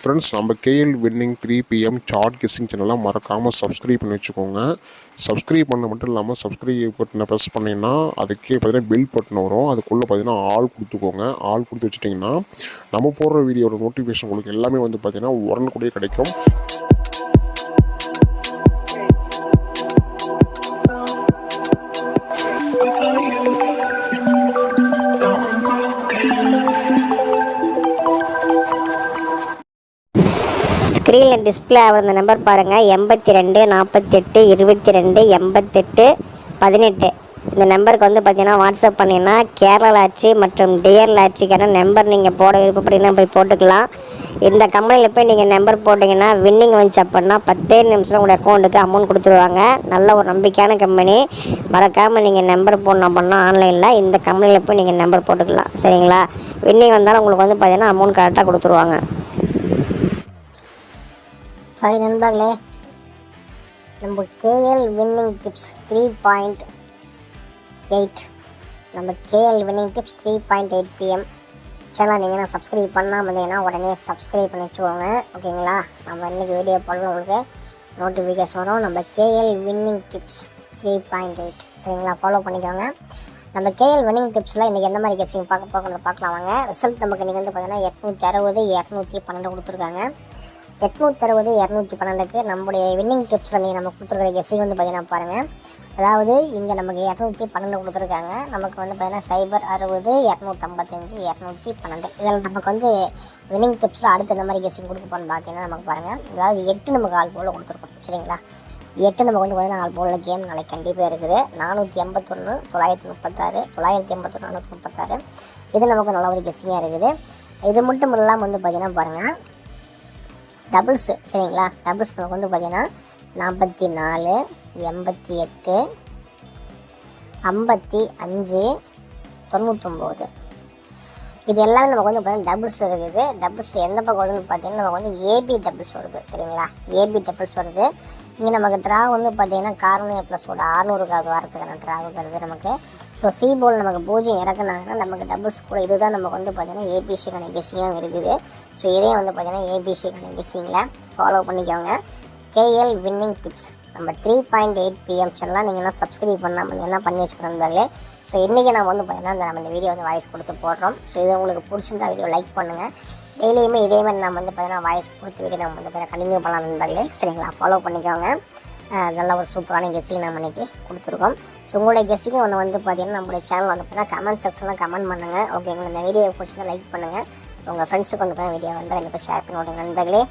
Friends, நம்ம KL winning 3 PM chart guessing சேனலை மறக்காமல் சப்ஸ்கிரைப் பண்ணி வச்சுக்கோங்க. சப்ஸ்கிரைப் பண்ண மட்டும் இல்லாமல் சப்ஸ்கிரைப் பட்டனை ப்ரெஸ் பண்ணிங்கன்னா அதுக்கே பார்த்தீங்கன்னா பில் பட்டன் வரும். அதுக்குள்ளே பார்த்தீங்கன்னா ஆல் கொடுத்துக்கோங்க. ஆல் கொடுத்து வச்சுட்டிங்கன்னா நம்ம போடுற வீடியோட நோட்டிஃபிகேஷன் உங்களுக்கு எல்லாமே வந்து பார்த்தீங்கன்னா உடனுக்குடியே கிடைக்கும். ஸ்க்ரீனில் டிஸ்பிளே ஆகிற இந்த நம்பர் பாருங்கள், 82 48 22 88 18. இந்த நம்பருக்கு வந்து பார்த்தீங்கன்னா வாட்ஸ்அப் பண்ணிங்கன்னா கேரளா லாட்சி மற்றும் டியர் லாட்சிக்கான நம்பர் நீங்கள் போட விருப்பப்பட்டீங்கன்னா போய் போட்டுக்கலாம். இந்த கம்பெனியில் போய் நீங்கள் நம்பர் போட்டிங்கன்னா வின்னிங் வந்துச்சு அப்படின்னா 10 நிமிஷம் உங்களுடைய அக்கௌண்ட்டுக்கு அமௌண்ட் கொடுத்துருவாங்க. நல்ல ஒரு நம்பிக்கையான கம்பெனி. மறக்காமல் நீங்கள் நம்பர் போடணும் அப்படின்னா ஆன்லைனில் இந்த கம்பெனியில் போய் நீங்கள் நம்பர் போட்டுக்கலாம். சரிங்களா? வின்னிங் வந்தாலும் உங்களுக்கு வந்து பார்த்தீங்கன்னா அமௌண்ட் கரெக்டாக கொடுத்துருவாங்க. ஹாய் நண்பர்களே, நம்ம கேஎல் வின்னிங் டிப்ஸ் 3.8 நம்ம KL winning tips 3.8 PM channel நீங்கள் சப்ஸ்கிரைப் பண்ணாமல் இருந்தீங்கன்னா உடனே சப்ஸ்கிரைப் பண்ணி வச்சுக்கோங்க. ஓகேங்களா? நம்ம இன்றைக்கி வீடியோ போடணும், உங்களுக்கு நோட்டிஃபிகேஷன் வரும். நம்ம கேஎல் வின்னிங் டிப்ஸ் 3.8 சரிங்களா? ஃபாலோ பண்ணிக்கோங்க. நம்ம கேஎல் வின்னிங் டிப்ஸில் இன்றைக்கி எந்த மாதிரி கெஸ்ஸிங் பார்க்கலாம் வாங்க. ரிசல்ட் நமக்கு இன்றைக்கி வந்து பார்த்தீங்கன்னா 860 212 கொடுத்துருக்காங்க. 860 212க்கு நம்முடைய வின்னிங் டிப்ஸில் நீங்கள் நம்ம கொடுத்துருக்கிற கெஸ்ஸிங் வந்து பார்த்தீங்கன்னா பாருங்கள். அதாவது இங்கே நமக்கு 212 கொடுத்துருக்காங்க. நமக்கு வந்து பார்த்தீங்கன்னா 060 255 212. இதில் நமக்கு வந்து வின்னிங் டிப்ஸில் அடுத்து எந்த மாதிரி கெஸ்ஸிங் கொடுக்க போகணும்னு பார்த்தீங்கன்னா நமக்கு பாருங்கள். அதாவது 8 நமக்கு ஆல் போல் கொடுத்துருக்கோம். சரிங்களா? 8 நமக்கு வந்து பார்த்தீங்கன்னா ஆல் போலில் கேம் நாளைக்கு கண்டிப்பாக இருக்குது. 481 936 981 436. இது நமக்கு நல்ல ஒரு கெஸ்ஸிங்காக இருக்குது. இது மட்டும் இல்லாமல் வந்து பார்த்தீங்கன்னா பாருங்கள், டபுள்ஸு. சரிங்களா? டபுள்ஸ் நமக்கு வந்து பார்த்திங்கன்னா 44 88 55 99. இது எல்லாமே நமக்கு வந்து பார்த்திங்கன்னா டபுள்ஸ் இருக்குது. டபுள்ஸ் எந்த பக்கம் வருதுன்னு பார்த்தீங்கன்னா நமக்கு வந்து ஏபி டபுள்ஸ் வருது. சரிங்களா? ஏபி டபுள்ஸ் வருது. இங்கே நமக்கு ட்ரா வந்து பார்த்திங்கன்னா கார்னே ப்ளஸோட 600க்காவது வாரத்துக்கான ட்ராவுக்கு வருது நமக்கு. ஸோ சி போல் நமக்கு 0 இறக்குனாங்கன்னா நமக்கு டபுள்ஸ் கூட இதுதான் நமக்கு வந்து பார்த்திங்கன்னா ஏபிசிக்கான கெஸ்ஸிங்காக இருக்குது. ஸோ இதே வந்து பார்த்திங்கன்னா ஏபிசிக்கான கெஸ்ஸிங்கில் ஃபாலோ பண்ணிக்கோங்க. கேஎல் வின்னிங் டிப்ஸ் நம்ம 3.8 PM சேனலாக நீங்கள் என்ன சப்ஸ்கிரைப் பண்ணாமல் என்ன பண்ணி வச்சுக்கணும்னாலே. ஸோ இன்றைக்கி நம்ம வந்து பார்த்திங்கன்னா நம்ம இந்த வீடியோ வந்து வாய்ஸ் கொடுத்து போடுறோம். ஸோ இது உங்களுக்கு பிடிச்சிருந்தா வீடியோ லைக் பண்ணுங்கள். டெய்லியுமே இதே மாதிரி நம்ம வந்து பார்த்திங்கன்னா வாய்ஸ் கொடுத்து வீடியோ நம்ம வந்து பார்த்தீங்கன்னா கண்டினியூ பண்ணலாம் நண்பர்களே. சரிங்களா? ஃபாலோ பண்ணிக்கோங்க. நல்ல ஒரு சூப்பரான கெஸ்ஸிங் நம்ம இன்றைக்கி கொடுத்துருக்கோம். ஸோ உங்களுடைய கெஸ்ஸிங் ஒன்று வந்து பார்த்திங்கன்னா நம்மளுடைய சேனல் வந்து பார்த்தீங்கன்னா கமெண்ட் செக்ஷனில் கமெண்ட் பண்ணுங்கள். ஓகேங்களா? இந்த வீடியோ பிடிச்சிருந்தா லைக் பண்ணுங்கள். உங்கள் ஃப்ரெண்ட்ஸுக்கு வந்து வீடியோ வந்து கண்டிப்பாக ஷேர் பண்ணி விடுங்க நண்பர்களே.